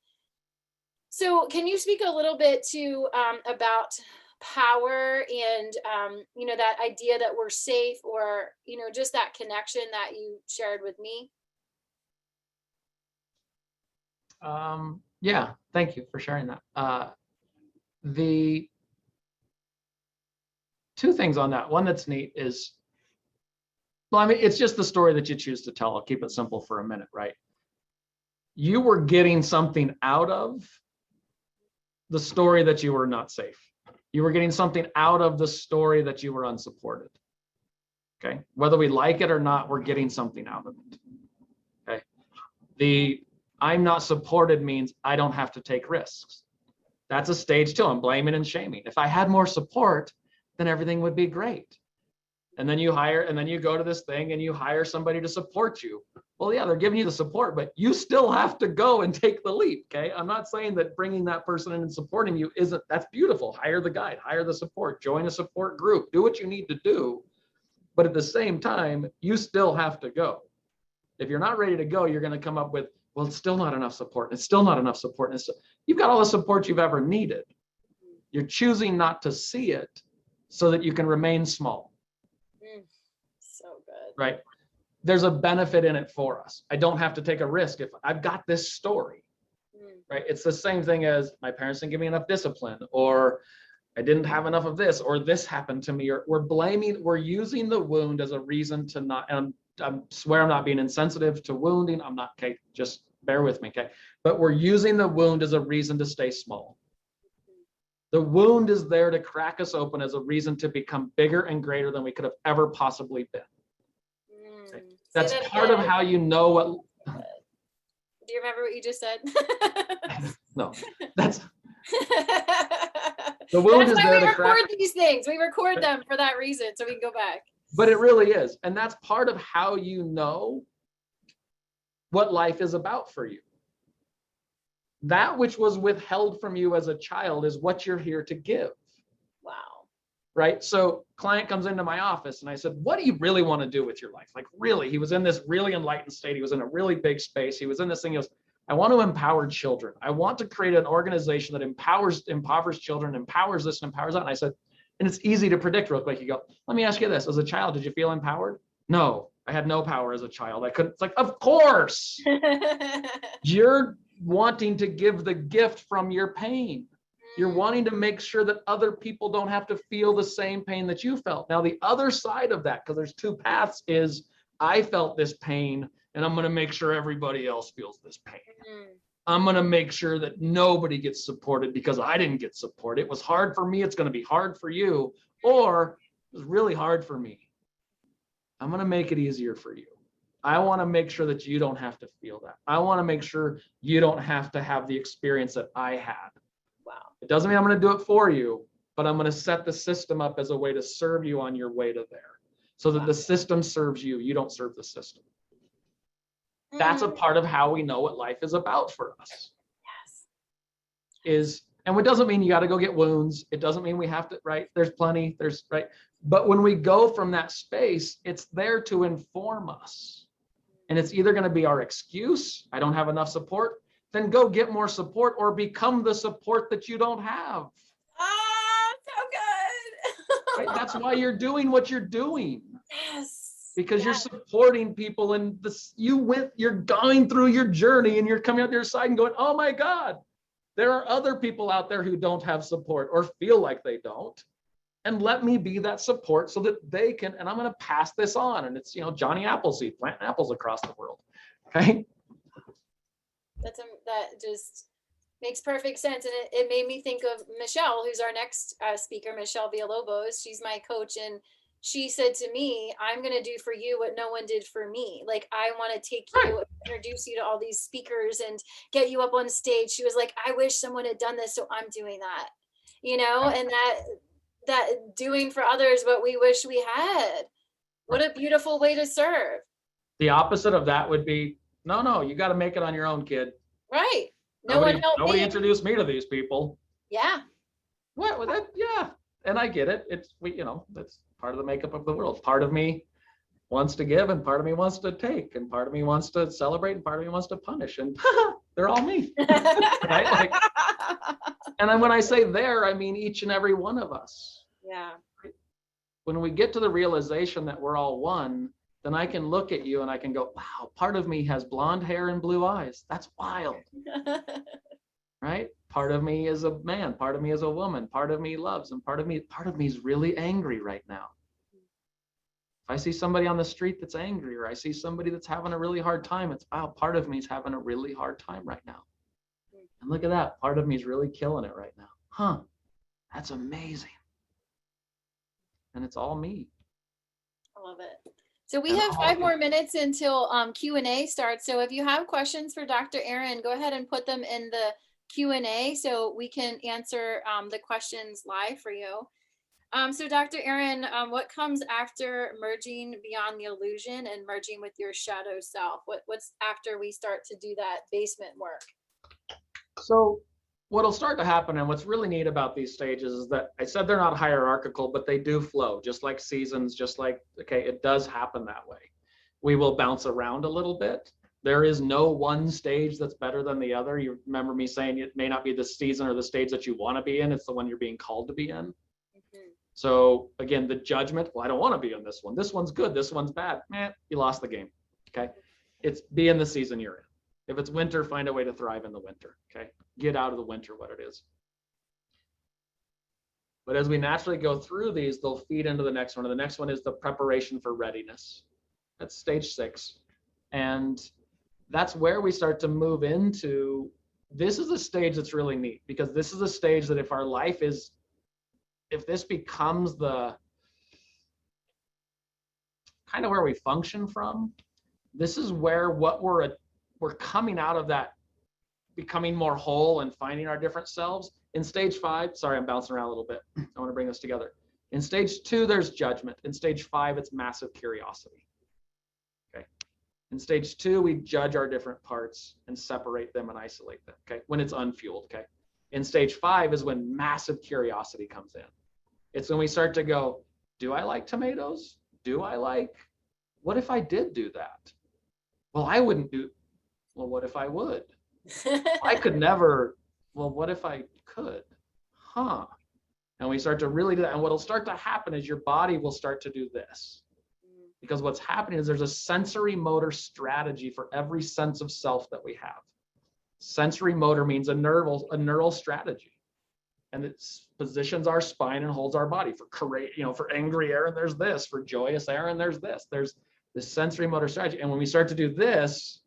So can you speak a little bit to about power and, you know, that idea that we're safe, or, you know, just that connection that you shared with me? Yeah, thank you for sharing that. The two things on that. One that's neat is, well, I mean, it's just the story that you choose to tell. I'll keep it simple for a minute, right? You were getting something out of the story that you were not safe. You were getting something out of the story that you were unsupported. Okay. Whether we like it or not, we're getting something out of it. Okay. The I'm not supported means I don't have to take risks. That's a stage two. I'm blaming and shaming. If I had more support, then everything would be great. And then you go to this thing and you hire somebody to support you. Well, yeah, they're giving you the support, but you still have to go and take the leap. Okay. I'm not saying that bringing that person in and supporting you that's beautiful. Hire the guide, hire the support, join a support group, do what you need to do. But at the same time, you still have to go. If you're not ready to go, you're going to come up with, well, it's still not enough support. It's still not enough support. You've got all the support you've ever needed. You're choosing not to see it so that you can remain small. So good. Right. There's a benefit in it for us. I don't have to take a risk if I've got this story. Right. It's the same thing as my parents didn't give me enough discipline, or I didn't have enough of this, or this happened to me, or we're using the wound as a reason to not, and I swear I'm not being insensitive to wounding. I'm not, okay, just bear with me, okay? But we're using the wound as a reason to stay small. The wound is there to crack us open as a reason to become bigger and greater than we could have ever possibly been. Okay? That's part of how you know what. Do you remember what you just said? No, that's. The wound is there to crack. We record these things. We record them for that reason, so we can go back. But it really is. And that's part of how you know what life is about for you. That which was withheld from you as a child is what you're here to give. Wow. Right? So client comes into my office and I said, what do you really want to do with your life? Like, really, he was in this really enlightened state. He was in a really big space. He was in this thing. He goes, I want to empower children. I want to create an organization that empowers impoverished children, empowers this and empowers that. And I said, and it's easy to predict real quick. You go, let me ask you this. As a child, did you feel empowered? No, I had no power as a child. I couldn't. It's like, of course. You're wanting to give the gift from your pain. You're wanting to make sure that other people don't have to feel the same pain that you felt. Now, the other side of that, because there's two paths, is I felt this pain and I'm going to make sure everybody else feels this pain. I'm going to make sure that nobody gets supported because I didn't get support. It was hard for me. It's going to be hard for you. Or it was really hard for me. I'm going to make it easier for you. I want to make sure that you don't have to feel that. I want to make sure you don't have to have the experience that I had. Wow. It doesn't mean I'm going to do it for you, but I'm going to set the system up as a way to serve you on your way to there so that the system serves you. You don't serve the system. That's a part of how we know what life is about for us. Yes. And it doesn't mean you got to go get wounds. It doesn't mean we have to, right? There's plenty, right? But when we go from that space, it's there to inform us. And it's either going to be our excuse, I don't have enough support, then go get more support or become the support that you don't have. Ah, so good. Right? That's why you're doing what you're doing. Yes. Because you're supporting people and you're going through your journey and you're coming out the other side and going, oh my God, there are other people out there who don't have support or feel like they don't. And let me be that support so that they can, and I'm going to pass this on. And it's, Johnny Appleseed planting apples across the world. Okay. That just makes perfect sense. And it made me think of Michelle, who's our next speaker, Michelle Villalobos. She's my coach. And she said to me, I'm going to do for you what no one did for me. Like, I want to take you, introduce you to all these speakers and get you up on stage. She was like, I wish someone had done this. So I'm doing that, and that doing for others what we wish we had. What a beautiful way to serve. The opposite of that would be, no, you got to make it on your own, kid. Right. Nobody introduced me to these people. Yeah. What? Well, yeah. And I get it. It's, that's part of the makeup of the world. Part of me wants to give and part of me wants to take and part of me wants to celebrate and part of me wants to punish, and they're all me. Right? Like, And then when I say there, I mean each and every one of us. Yeah. When we get to the realization that we're all one, then I can look at you and I can go, wow, part of me has blonde hair and blue eyes. That's wild. Right? Part of me is a man, part of me is a woman, part of me loves, and part of me is really angry right now. If I see somebody on the street that's angry, or I see somebody that's having a really hard time, it's, wow, part of me is having a really hard time right now. And look at that, part of me is really killing it right now. Huh, that's amazing. And it's all me. I love it. So we have 5 more minutes until Q&A starts. So if you have questions for Dr. Aaron, go ahead and put them in the Q&A so we can answer the questions live for you. So Dr. Aaron, what comes after merging beyond the illusion and merging with your shadow self? What's after we start to do that basement work? So what'll start to happen, and what's really neat about these stages, is that I said they're not hierarchical, but they do flow, just like seasons, just like, okay, it does happen that way. We will bounce around a little bit. There is no one stage that's better than the other. You remember me saying it may not be the season or the stage that you want to be in, it's the one you're being called to be in. Mm-hmm. So again, the judgment, well, I don't want to be in this one. This one's good, this one's bad. You lost the game, okay? It's be in the season you're in. If it's winter, find a way to thrive in the winter, okay? Get out of the winter what it is. But as we naturally go through these, they'll feed into the next one. And the next one is the preparation for readiness. That's stage 6. And that's where we start to move into, this is a stage that's really neat, because this is a stage that if our life is, if this becomes the kind of where we function from, this is where what we're coming out of that, becoming more whole and finding our different selves. In stage 5, sorry, I'm bouncing around a little bit. I want to bring this together. In stage 2, there's judgment. In stage 5, it's massive curiosity. Okay. In stage 2, we judge our different parts and separate them and isolate them. Okay. When it's unfueled. Okay. In stage 5 is when massive curiosity comes in. It's when we start to go, do I like tomatoes? Do I like, what if I did do that? Well, I wouldn't do, well, what if I would? I could never, well, what if I could? Huh. And we start to really do that. And what'll start to happen is your body will start to do this. Because what's happening is there's a sensory motor strategy for every sense of self that we have. Sensory motor means a neural strategy. And it positions our spine and holds our body. For courage, for angry Aaron, there's this. For joyous Aaron, there's this. There's this sensory motor strategy. And when we start to do this,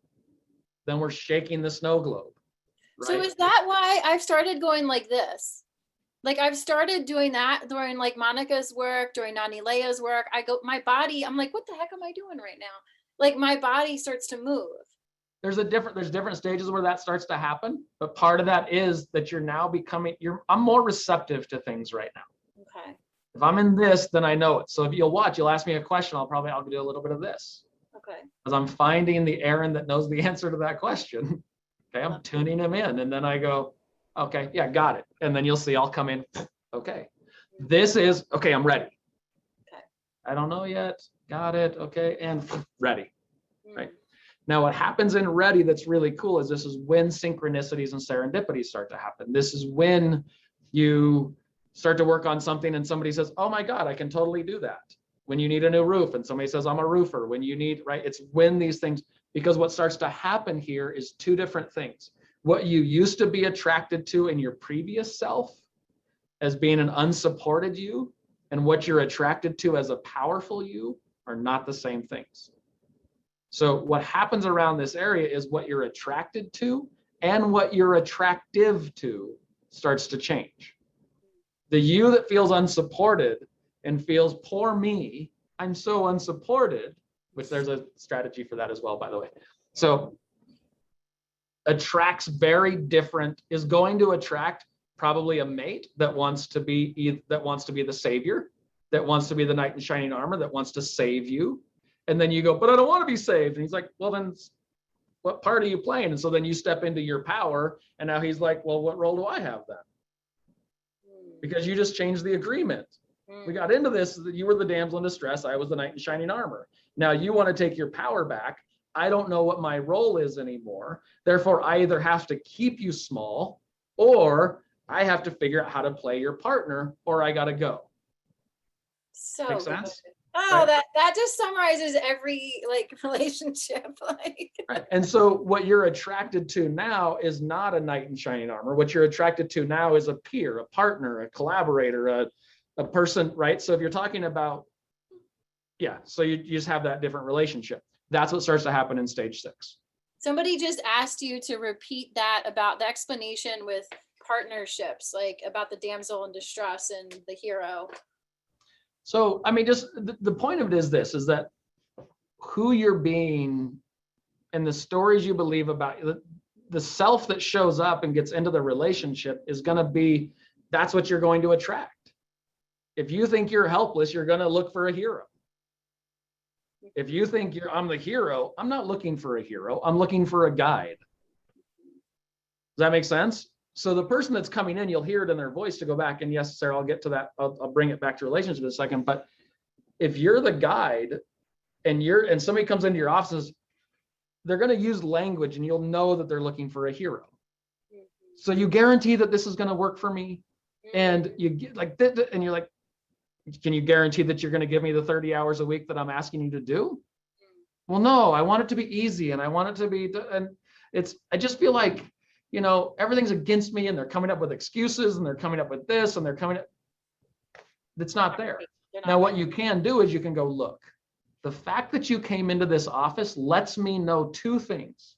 then we're shaking the snow globe. Right? So is that why I've started going like this? Like I've started doing that during like Monica's work, during Nani Leia's work. I go, my body, I'm like, what the heck am I doing right now? Like my body starts to move. There's different stages where that starts to happen, but part of that is that you're now becoming, I'm more receptive to things right now. Okay. If I'm in this, then I know it. So if you'll watch, you'll ask me a question, I'll do a little bit of this. Okay. Because I'm finding the Aaron that knows the answer to that question. Okay, I'm tuning him in, and then I go, okay, yeah, got it. And then you'll see I'll come in, okay. This is, okay, I'm ready. Okay. I don't know yet, got it, okay, and ready, right? Now what happens in ready that's really cool is this is when synchronicities and serendipities start to happen. This is when you start to work on something and somebody says, oh my God, I can totally do that. When you need a new roof and somebody says, I'm a roofer. When you need, right, it's when these things, because what starts to happen here is 2 different things. What you used to be attracted to in your previous self as being an unsupported you, and what you're attracted to as a powerful you are not the same things. So what happens around this area is what you're attracted to and what you're attractive to starts to change. The you that feels unsupported and feels, poor me, I'm so unsupported, which there's a strategy for that as well, by the way. So attracts very different, is going to attract probably a mate that wants to be the savior, that wants to be the knight in shining armor, that wants to save you. And then you go, but I don't want to be saved. And he's like, well, then what part are you playing? And so then you step into your power. And now he's like, well, what role do I have then? Because you just changed the agreement. We got into this, that you were the damsel in distress. I was the knight in shining armor. Now you want to take your power back. I don't know what my role is anymore. Therefore, I either have to keep you small or I have to figure out how to play your partner, or I got to go. So Make good. sense? Oh, Right. that just summarizes every like relationship. Like, Right. And so what you're attracted to now is not a knight in shining armor. What you're attracted to now is a peer, a partner, a collaborator, a person, right? So if you're talking about, yeah, so you just have that different relationship. That's what starts to happen in stage 6. somebody just asked you to repeat that about the explanation with partnerships, like about the damsel in distress and the hero. So, I mean, just the point of it is this, is that who you're being and the stories you believe about the self that shows up and gets into the relationship is going to be, that's what you're going to attract. If you think you're helpless, you're going to look for a hero. If you think I'm the hero, I'm not looking for a hero. I'm looking for a guide. Does that make sense? So the person that's coming in, you'll hear it in their voice to go back. And yes, Sarah, I'll get to that. I'll bring it back to relationship in a second. But if you're the guide and somebody comes into your offices, they're going to use language and you'll know that they're looking for a hero. So you guarantee that this is going to work for me. And you get like, and you're like, can you guarantee that you're going to give me the 30 hours a week that I'm asking you to do? Well, no, I want it to be easy and I want it to be, and I just feel like, everything's against me and they're coming up with excuses and they're coming up with this and they're coming up. It's not there. Now, what you can do is you can go, look, the fact that you came into this office lets me know 2 things.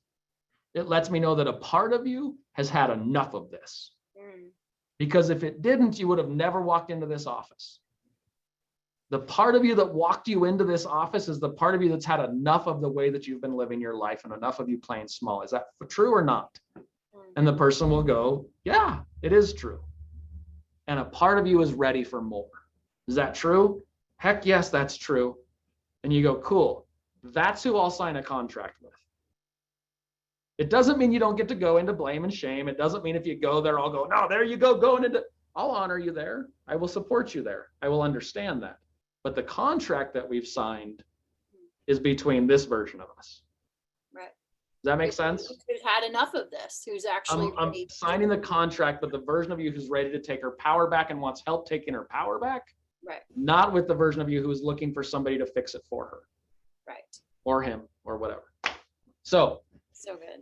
It lets me know that a part of you has had enough of this. Because if it didn't, you would have never walked into this office. The part of you that walked you into this office is the part of you that's had enough of the way that you've been living your life and enough of you playing small. Is that true or not? And the person will go, yeah, it is true. And a part of you is ready for more. Is that true? Heck yes, that's true. And you go, cool. That's who I'll sign a contract with. It doesn't mean you don't get to go into blame and shame. It doesn't mean if you go there, I'll go, no, there you go, going into, I'll honor you there. I will support you there. I will understand that. But the contract that we've signed is between this version of us. Right. Does that make sense? Who's had enough of this, who's actually I'm ready. signing the contract with the version of you who's ready to take her power back and wants help taking her power back. Right. Not with the version of you who is looking for somebody to fix it for her. Right. Or him or whatever. So good.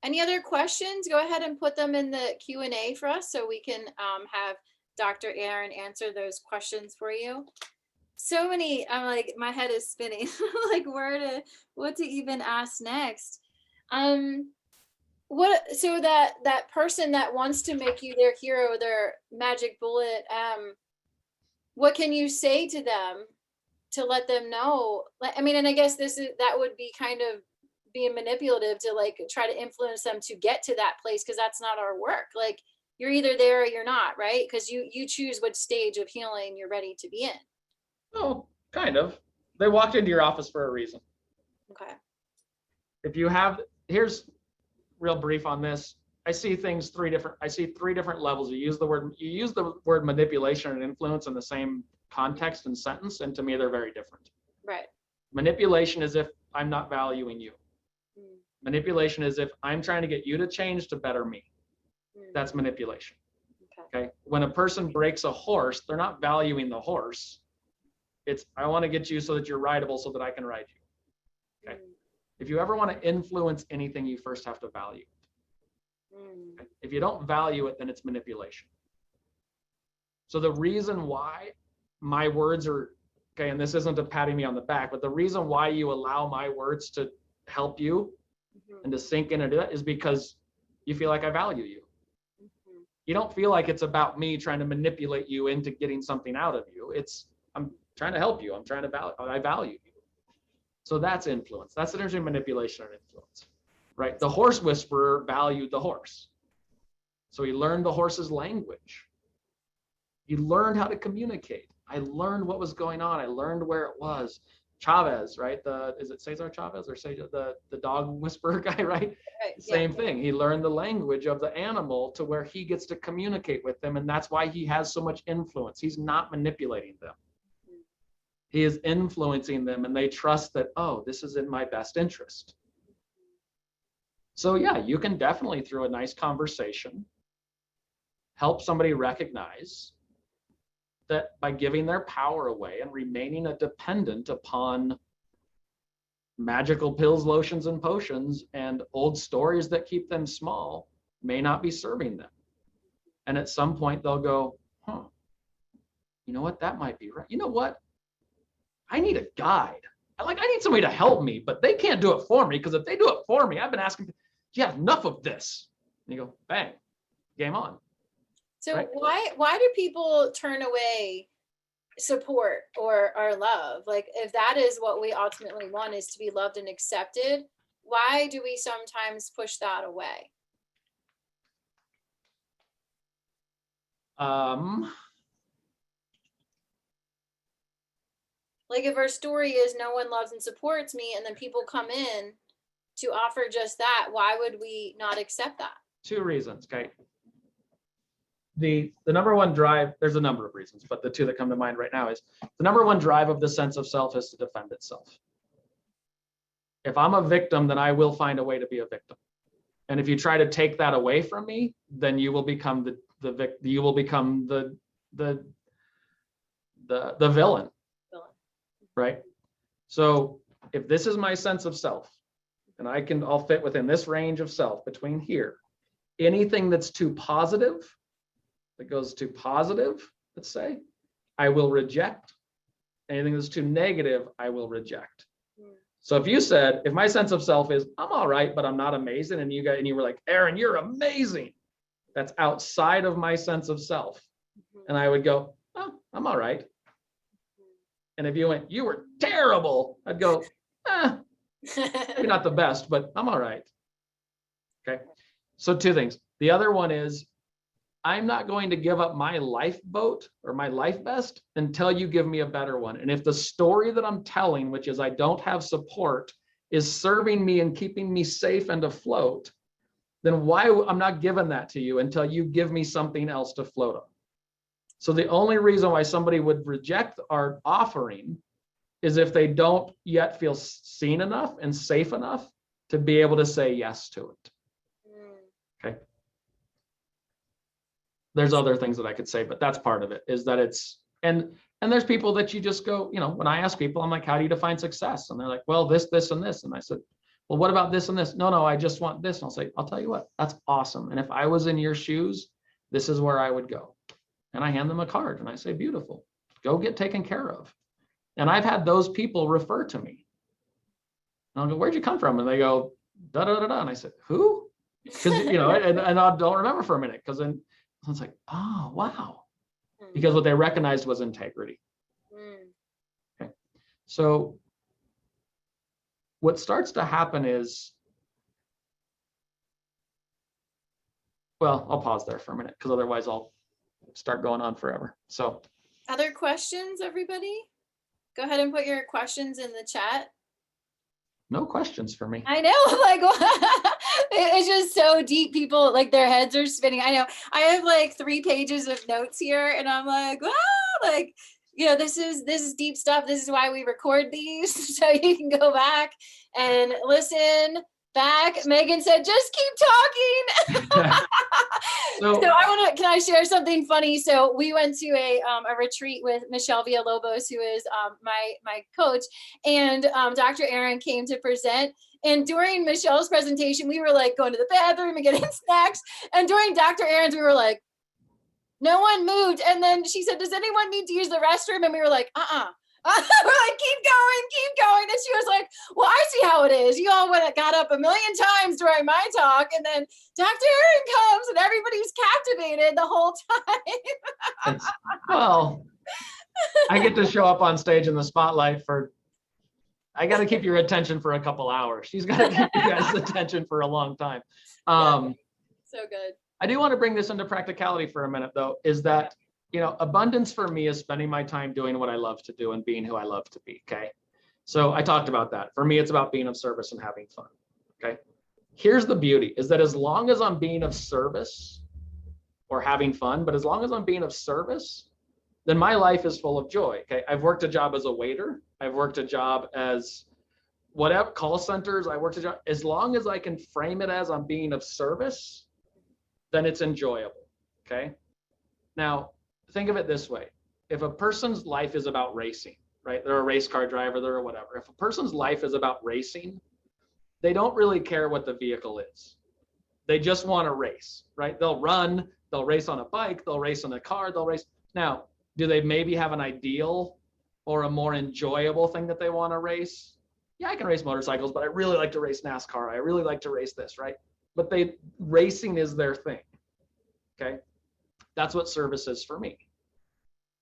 Any other questions? Go ahead and put them in the Q&A for us so we can have Dr. Aaron answer those questions for you. So many, I'm like, my head is spinning, like what to even ask next. So that person that wants to make you their hero, their magic bullet, what can you say to them to let them know? I mean, and I guess that would be kind of being manipulative to like try to influence them to get to that place, because that's not our work. Like, you're either there or you're not, right? Because you choose what stage of healing you're ready to be in. Oh, kind of. They walked into your office for a reason. Okay. Here's real brief on this. I see three different levels. You use the word manipulation and influence in the same context and sentence, and to me they're very different. Right. Manipulation is if I'm not valuing you. Manipulation is if I'm trying to get you to change to better me. That's manipulation. Okay. When a person breaks a horse, they're not valuing the horse. It's, I want to get you so that you're rideable so that I can ride you. Okay. If you ever want to influence anything, you first have to value it. Okay? If you don't value it, then it's manipulation. So the reason why my words are, okay, and this isn't a patting me on the back, but the reason why you allow my words to help you and to sink in and do that is because you feel like I value you. You don't feel like it's about me trying to manipulate you into getting something out of you. It's, I'm trying to help you. I value you. So that's influence. That's the difference between manipulation and influence, right? The horse whisperer valued the horse. So he learned the horse's language. He learned how to communicate. I learned what was going on. I learned where it was. 𝐃𝐨𝐬, right? Is it 𝐶esar Chavez or the dog whisperer guy, right? Same thing. He learned the language of the animal to where he gets to communicate with them, and that's why he has so much influence. He's not manipulating them. He is influencing them, and they trust that, oh, this is in my best interest. So yeah, you can definitely, through a nice conversation, help somebody recognize that by giving their power away and remaining a dependent upon magical pills, lotions, and potions and old stories that keep them small may not be serving them. And at some point they'll go, huh, you know what, that might be right. You know what? I need a guide. I need somebody to help me, but they can't do it for me, because if they do it for me, I've been asking, yeah, enough of this. And you go, bang, game on. So right? why do people turn away support or love? Like, if that is what we ultimately want, is to be loved and accepted, why do we sometimes push that away? Like, if our story is no one loves and supports me, and then people come in to offer just that, why would we not accept that? 2 reasons, okay? The number one drive, there's a number of reasons, but the 2 that come to mind right now is the number one drive of the sense of self is to defend itself. If I'm a victim, then I will find a way to be a victim. And if you try to take that away from me, then you will become the villain. Right? So if this is my sense of self, and I'll fit within this range of self between here, anything that's too positive, that goes too positive, let's say, I will reject. Anything that's too negative, I will reject. So if my sense of self is, I'm all right, but I'm not amazing, and you were like, Aaron, you're amazing, that's outside of my sense of self. And I would go, oh, I'm all right. And if you went, you were terrible, I'd go, maybe not the best, but I'm all right. Okay. So 2 things. The other one is, I'm not going to give up my lifeboat or my life vest until you give me a better one. And if the story that I'm telling, which is I don't have support, is serving me and keeping me safe and afloat, then I'm not giving that to you until you give me something else to float on. So the only reason why somebody would reject our offering is if they don't yet feel seen enough and safe enough to be able to say yes to it. Okay. There's other things that I could say, but that's part of it, is that it's, and there's people that you just go, when I ask people, I'm like, how do you define success? And they're like, well, this, and this. And I said, well, what about this and this? No, I just want this. And I'll say, I'll tell you what, that's awesome. And if I was in your shoes, this is where I would go. And I hand them a card and I say, beautiful, go get taken care of. And I've had those people refer to me. And I'll go, where'd you come from? And they go, da, da, da, da. And I said, who? Because, and I don't remember for a minute, because then it's like, oh, wow. Because what they recognized was integrity. Okay. So what starts to happen is, well, I'll pause there for a minute, because otherwise I'll start going on forever. So other questions, everybody? Go ahead and put your questions in the chat. No questions for me. I know, like, it's just so deep. People, like, their heads are spinning. I know. I have like 3 pages of notes here, and I'm like, wow, like, this is deep stuff. This is why we record these, so you can go back and listen back. Megan said, just keep talking. So can I share something funny? So we went to a retreat with Michelle Villalobos, who is my coach, and Dr. Aaron came to present. And during Michelle's presentation, we were like going to the bathroom and getting snacks. And during Dr. Aaron's, we were like, no one moved. And then she said, does anyone need to use the restroom? And we were like, we're like, keep going. And she was like, well, I see how it is. You all got up a million times during my talk, and then Dr. Aaron comes and everybody's captivated the whole time. Well, I get to show up on stage in the spotlight I got to keep your attention for a couple hours. She's got to keep you guys' attention for a long time. So good. I do want to bring this into practicality for a minute, though, is that abundance for me is spending my time doing what I love to do and being who I love to be. Okay. So I talked about that. For me, it's about being of service and having fun. Okay. Here's the beauty, is that as long as I'm being of service or having fun, but as long as I'm being of service, then my life is full of joy. Okay. I've worked a job as a waiter. I've worked a job as whatever call centers, I worked a job, as long as I can frame it as I'm being of service, then it's enjoyable. Okay. Now think of it this way. If a person's life is about racing, right? They're a race car driver, they're whatever. If a person's life is about racing, they don't really care what the vehicle is. They just want to race, right? They'll run, they'll race on a bike, they'll race on a car, they'll race. Now, do they maybe have an ideal or a more enjoyable thing that they want to race? Yeah, I can race motorcycles, but I really like to race NASCAR. I really like to race this, right? But racing is their thing, okay? That's what service is for me,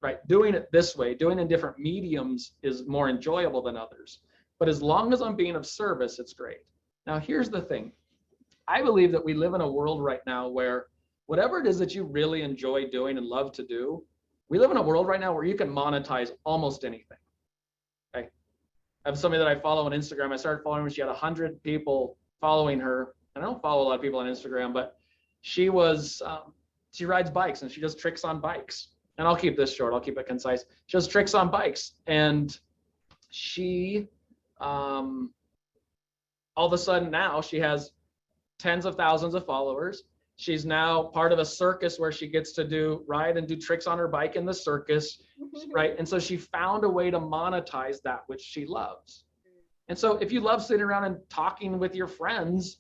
right? Doing it this way, doing it in different mediums is more enjoyable than others. But as long as I'm being of service, it's great. Now, here's the thing. I believe that we live in a world right now where whatever it is that you really enjoy doing and love to do, we live in a world right now where you can monetize almost anything. Okay. I have somebody that I follow on Instagram. I started following her. She had 100 people following her. And I don't follow a lot of people on Instagram, but she rides bikes and she does tricks on bikes. And I'll keep this short. I'll keep it concise. She does tricks on bikes. And she, all of a sudden now she has tens of thousands of followers. She's now part of a circus where she gets to ride and do tricks on her bike in the circus, right? And so she found a way to monetize that which she loves. And so if you love sitting around and talking with your friends,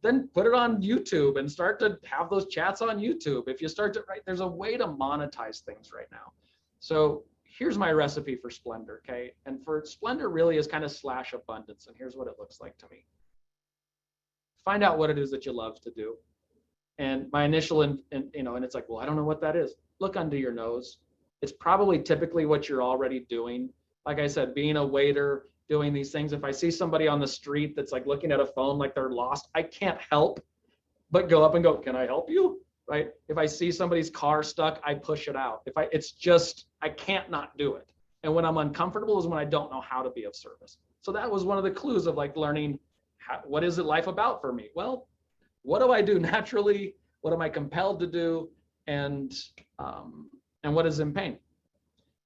then put it on YouTube and start to have those chats on YouTube. If you start to, right, there's a way to monetize things right now. So here's my recipe for splendor, okay? And for splendor really is kind of / abundance. And here's what it looks like to me. Find out what it is that you love to do. And my initial, and it's like, well, I don't know what that is. Look under your nose. It's probably typically what you're already doing. Like I said, being a waiter, doing these things. If I see somebody on the street that's like looking at a phone like they're lost, I can't help but go up and go, can I help you? Right? If I see somebody's car stuck, I push it out. I can't not do it. And when I'm uncomfortable is when I don't know how to be of service. So that was one of the clues of like learning, what is life about for me? Well, what do I do naturally? What am I compelled to do? And what is in pain?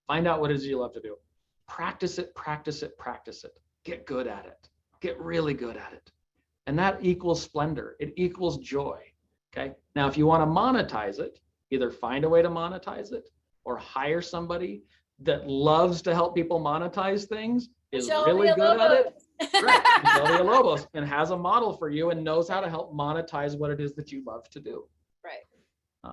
Find out what it is you love to do. Practice it, practice it, practice it. Get good at it. Get really good at it. And that equals splendor. It equals joy. Okay. Now, if you want to monetize it, either find a way to monetize it or hire somebody that loves to help people monetize things, is really good at it. Right. 𝐤𝐤𝐤𝐿 and has a model for you and knows how to help monetize what it is that you love to do. Right. I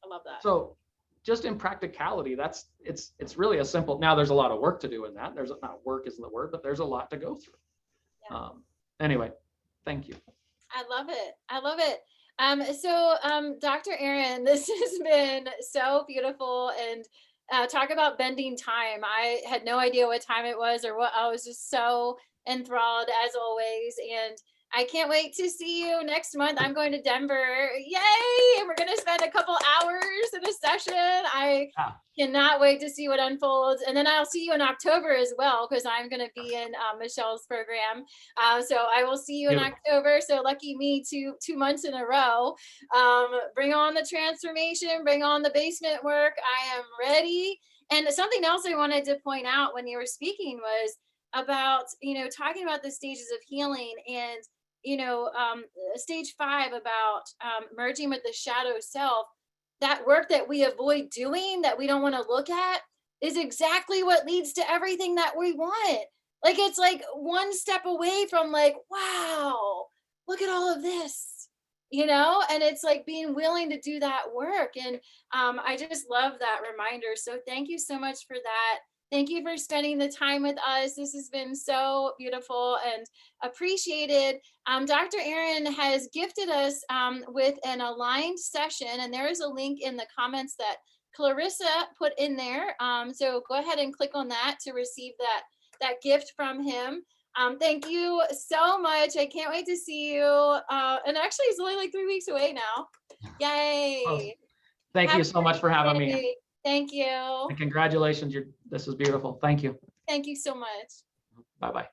love that. So just in practicality, it's really a simple, now there's a lot of work to do in that. Not work isn't the word, but there's a lot to go through. Yeah. Anyway, thank you. I love it. I love it. So Dr. Aaron, this has been so beautiful, and talk about bending time. I had no idea what time it was or what. I was just so enthralled as always, and I can't wait to see you next month. I'm going to Denver. Yay! And we're going to spend a couple hours in a session. I cannot wait to see what unfolds. And then I'll see you in October as well, because I'm going to be in Michelle's program. So I will see you in October. So lucky me, two months in a row. Bring on the transformation. Bring on the basement work. I am ready. And something else I wanted to point out when you were speaking was about, talking about the stages of healing, and stage 5 about merging with the shadow self. That work that we avoid doing, that we don't want to look at, is exactly what leads to everything that we want. Like, it's like one step away from like, wow, look at all of this, and it's like being willing to do that work. And I just love that reminder. So thank you so much for that. Thank you for spending the time with us. This has been so beautiful and appreciated. Dr. Aaron has gifted us with an aligned session, and there is a link in the comments that Clarissa put in there. So go ahead and click on that to receive that gift from him. Thank you so much. I can't wait to see you. And actually, it's only like 3 weeks away now. Yay. Oh, thank you so much for having me. Thank you. And congratulations. This is beautiful. Thank you. Thank you so much. Bye-bye.